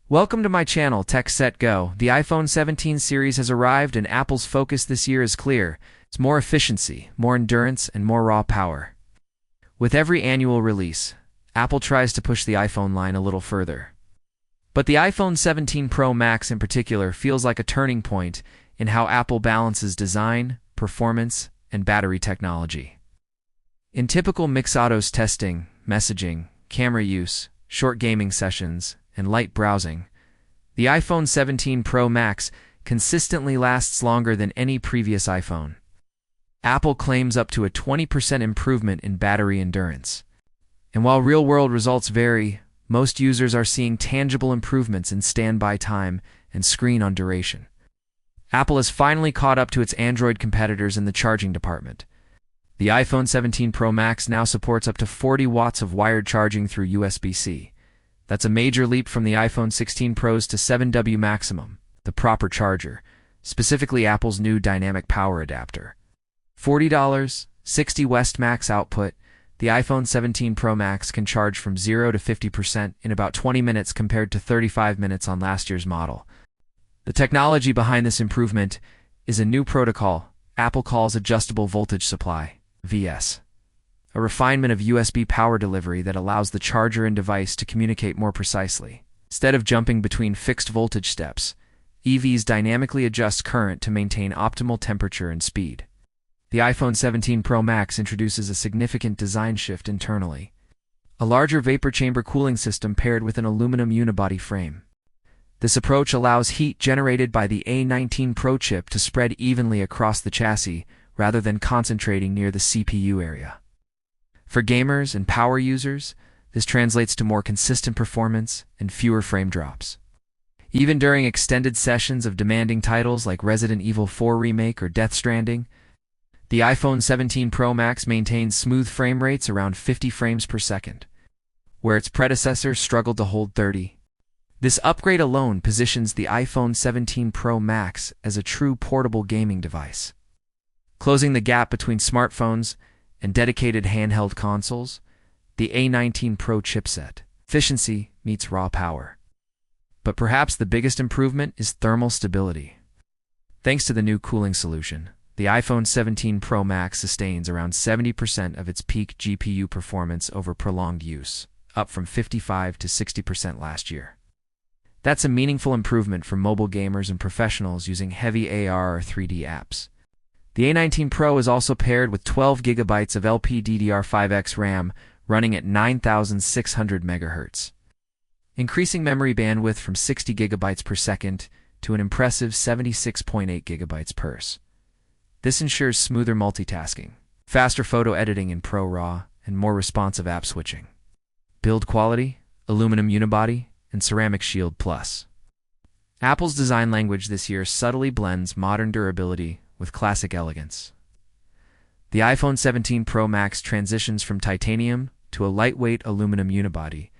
Welcome to my channel, Tech Set Go. The iPhone 17 series has arrived and Apple's focus this year is clear. It's more efficiency, more endurance, and more raw power. With every annual release, Apple tries to push the iPhone line a little further. But the iPhone 17 Pro Max in particular feels like a turning point in how Apple balances design, performance, and battery technology. In typical Mix-Autos testing, messaging, camera use, short gaming sessions, and light browsing, the iPhone 17 Pro Max consistently lasts longer than any previous iPhone. Apple claims up to a 20% improvement in battery endurance. And while real-world results vary, most users are seeing tangible improvements in standby time and screen-on duration. Apple has finally caught up to its Android competitors in the charging department. The iPhone 17 Pro Max now supports up to 40 watts of wired charging through USB-C. That's a major leap from the iPhone 16 Pro's to 7W Maximum, the proper charger, specifically Apple's new dynamic power adapter. $40, 60 West max output, the iPhone 17 Pro Max can charge from 0 to 50% in about 20 minutes compared to 35 minutes on last year's model. The technology behind this improvement is a new protocol Apple calls Adjustable Voltage Supply, VS. A refinement of USB power delivery that allows the charger and device to communicate more precisely. Instead of jumping between fixed voltage steps, EVs dynamically adjust current to maintain optimal temperature and speed. The iPhone 17 Pro Max introduces a significant design shift internally. A larger vapor chamber cooling system paired with an aluminum unibody frame. This approach allows heat generated by the A19 Pro chip to spread evenly across the chassis rather than concentrating near the CPU area. For gamers and power users, this translates to more consistent performance and fewer frame drops. Even during extended sessions of demanding titles like Resident Evil 4 Remake or Death Stranding, the iPhone 17 Pro Max maintains smooth frame rates around 50 frames per second, where its predecessor struggled to hold 30. This upgrade alone positions the iPhone 17 Pro Max as a true portable gaming device. Closing the gap between smartphones and dedicated handheld consoles, the A19 Pro chipset. Efficiency meets raw power. But perhaps the biggest improvement is thermal stability. Thanks to the new cooling solution, the iPhone 17 Pro Max sustains around 70% of its peak GPU performance over prolonged use, up from 55 to 60% last year. That's a meaningful improvement for mobile gamers and professionals using heavy AR or 3D apps. The A19 Pro is also paired with 12 GB of LPDDR5X RAM running at 9,600 MHz, increasing memory bandwidth from 60 GB per second to an impressive 76.8 GB per s. This ensures smoother multitasking, faster photo editing in ProRAW, and more responsive app switching. Build quality, aluminum unibody, and ceramic shield plus. Apple's design language this year subtly blends modern durability with classic elegance. The iPhone 17 Pro Max transitions from titanium to a lightweight aluminum unibody,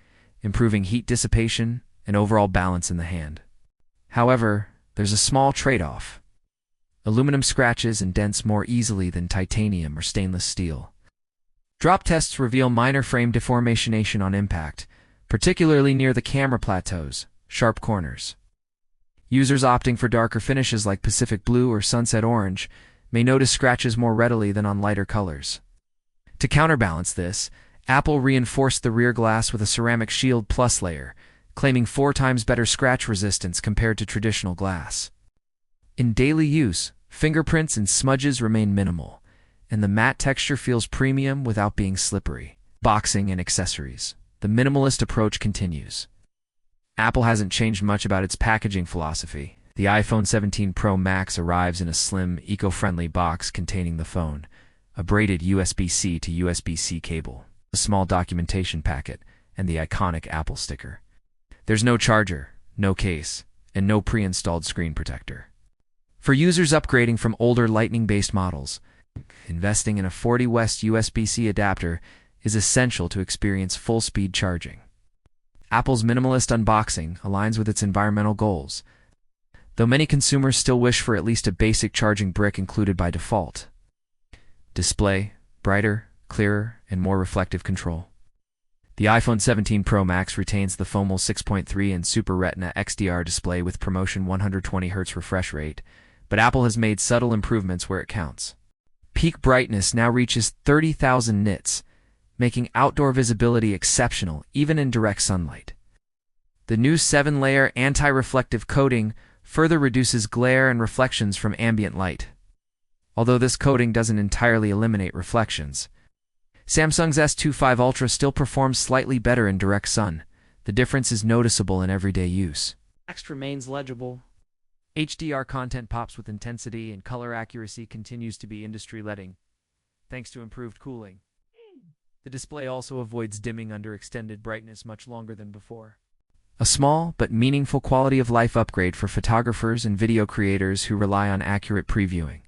improving heat dissipation and overall balance in the hand. However, there's a small trade-off. Aluminum scratches and dents more easily than titanium or stainless steel. Drop tests reveal minor frame deformation on impact, particularly near the camera plateaus, sharp corners. Users opting for darker finishes like Pacific Blue or Sunset Orange may notice scratches more readily than on lighter colors. To counterbalance this, Apple reinforced the rear glass with a ceramic shield plus layer, claiming 4 times better scratch resistance compared to traditional glass. In daily use, fingerprints and smudges remain minimal, and the matte texture feels premium without being slippery. Boxing and accessories. The minimalist approach continues. Apple hasn't changed much about its packaging philosophy. The iPhone 17 Pro Max arrives in a slim, eco-friendly box containing the phone, a braided USB-C to USB-C cable, a small documentation packet, and the iconic Apple sticker. There's no charger, no case, and no pre-installed screen protector. For users upgrading from older Lightning-based models, investing in a 40 West USB-C adapter is essential to experience full-speed charging. Apple's minimalist unboxing aligns with its environmental goals, though many consumers still wish for at least a basic charging brick included by default. Display, brighter, clearer, and more reflective control. The iPhone 17 Pro Max retains the foamable 6.3 and Super Retina XDR display with promotion 120Hz refresh rate, but Apple has made subtle improvements where it counts. Peak brightness now reaches 30,000 nits, making outdoor visibility exceptional even in direct sunlight. The new 7-layer anti-reflective coating further reduces glare and reflections from ambient light. Although this coating doesn't entirely eliminate reflections, Samsung's S25 Ultra still performs slightly better in direct sun. The difference is noticeable in everyday use. Text remains legible. HDR content pops with intensity, and color accuracy continues to be industry-leading, thanks to improved cooling. The display also avoids dimming under extended brightness much longer than before. A small but meaningful quality-of-life upgrade for photographers and video creators who rely on accurate previewing.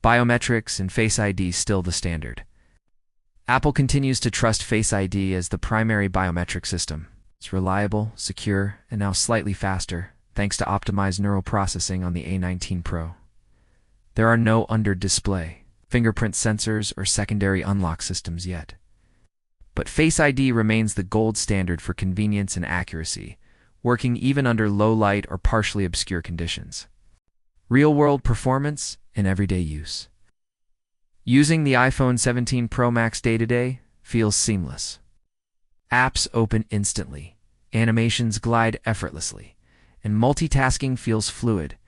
Biometrics and Face ID still the standard. Apple continues to trust Face ID as the primary biometric system. It's reliable, secure, and now slightly faster, thanks to optimized neural processing on the A19 Pro. There are no under-display fingerprint sensors or secondary unlock systems yet. But Face ID remains the gold standard for convenience and accuracy, working even under low light or partially obscure conditions. Real-world performance and everyday use. Using the iPhone 17 Pro Max day-to-day feels seamless. Apps open instantly, animations glide effortlessly, and multitasking feels fluid,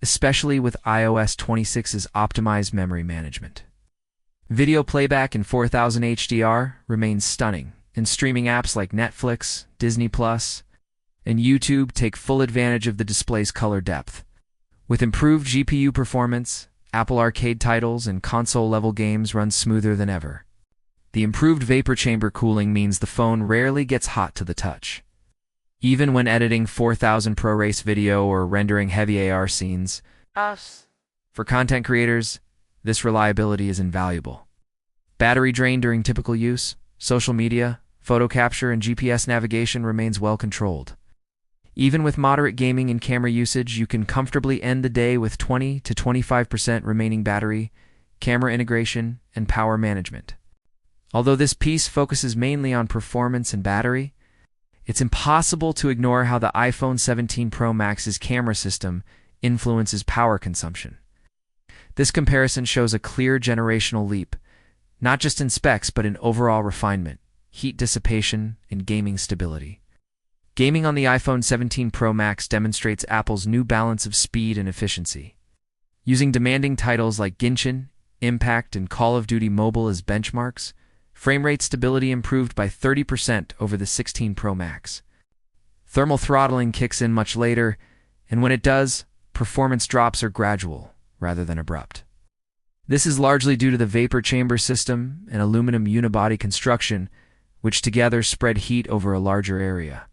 especially with iOS 26's optimized memory management. Video playback in 4000 HDR remains stunning, and streaming apps like Netflix, Disney+, and YouTube take full advantage of the display's color depth. With improved GPU performance, Apple Arcade titles and console-level games run smoother than ever. The improved vapor chamber cooling means the phone rarely gets hot to the touch. Even when editing 4000 ProRes video or rendering heavy AR scenes, for content creators, this reliability is invaluable. Battery drain during typical use, social media, photo capture, and GPS navigation remains well controlled. Even with moderate gaming and camera usage, you can comfortably end the day with 20 to 25% remaining battery, camera integration, and power management. Although this piece focuses mainly on performance and battery, it's impossible to ignore how the iPhone 17 Pro Max's camera system influences power consumption. This comparison shows a clear generational leap, not just in specs but in overall refinement, heat dissipation, and gaming stability. Gaming on the iPhone 17 Pro Max demonstrates Apple's new balance of speed and efficiency. Using demanding titles like Genshin, Impact, and Call of Duty Mobile as benchmarks, frame rate stability improved by 30% over the 16 Pro Max. Thermal throttling kicks in much later, and when it does, performance drops are gradual rather than abrupt. This is largely due to the vapor chamber system and aluminum unibody construction, which together spread heat over a larger area.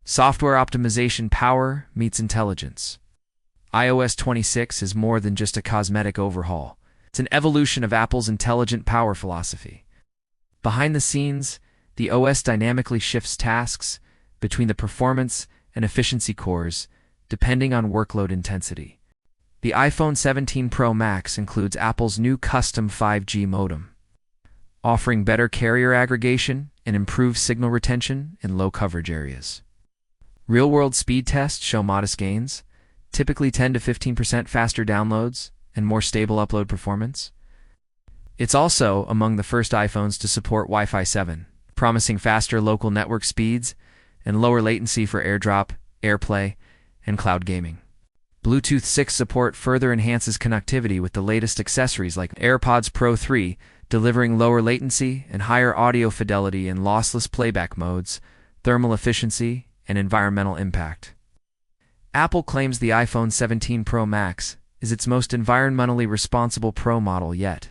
Software optimization power meets intelligence. iOS 26 is more than just a cosmetic overhaul. It's an evolution of Apple's intelligent power philosophy. Behind the scenes, the OS dynamically shifts tasks between the performance and efficiency cores, depending on workload intensity. The iPhone 17 Pro Max includes Apple's new custom 5G modem, offering better carrier aggregation and improved signal retention in low-coverage areas. Real-world speed tests show modest gains, typically 10 to 15% faster downloads and more stable upload performance. It's also among the first iPhones to support Wi-Fi 7, promising faster local network speeds and lower latency for AirDrop, AirPlay, and cloud gaming. Bluetooth 6 support further enhances connectivity with the latest accessories like AirPods Pro 3, delivering lower latency and higher audio fidelity in lossless playback modes, thermal efficiency, and environmental impact. Apple claims the iPhone 17 Pro Max is its most environmentally responsible Pro model yet.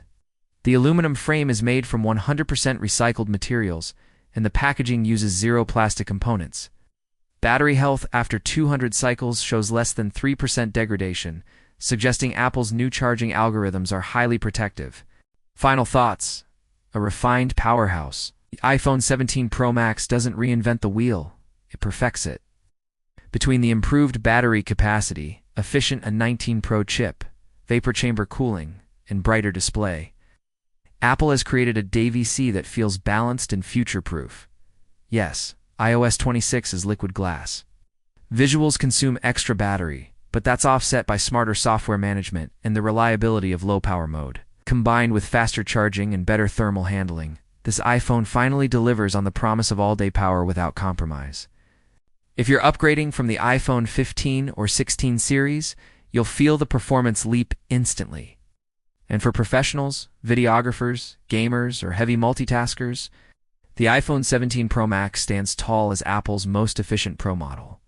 The aluminum frame is made from 100% recycled materials, and the packaging uses zero plastic components. Battery health after 200 cycles shows less than 3% degradation, suggesting Apple's new charging algorithms are highly protective. Final thoughts: a refined powerhouse. The iPhone 17 Pro Max doesn't reinvent the wheel, it perfects it. Between the improved battery capacity, efficient A19 Pro chip, vapor chamber cooling, and brighter display, Apple has created a DVC that feels balanced and future-proof. Yes, iOS 26 is liquid glass. Visuals consume extra battery, but that's offset by smarter software management and the reliability of low-power mode. Combined with faster charging and better thermal handling, this iPhone finally delivers on the promise of all-day power without compromise. If you're upgrading from the iPhone 15 or 16 series, you'll feel the performance leap instantly. And for professionals, videographers, gamers, or heavy multitaskers, the iPhone 17 Pro Max stands tall as Apple's most efficient Pro model.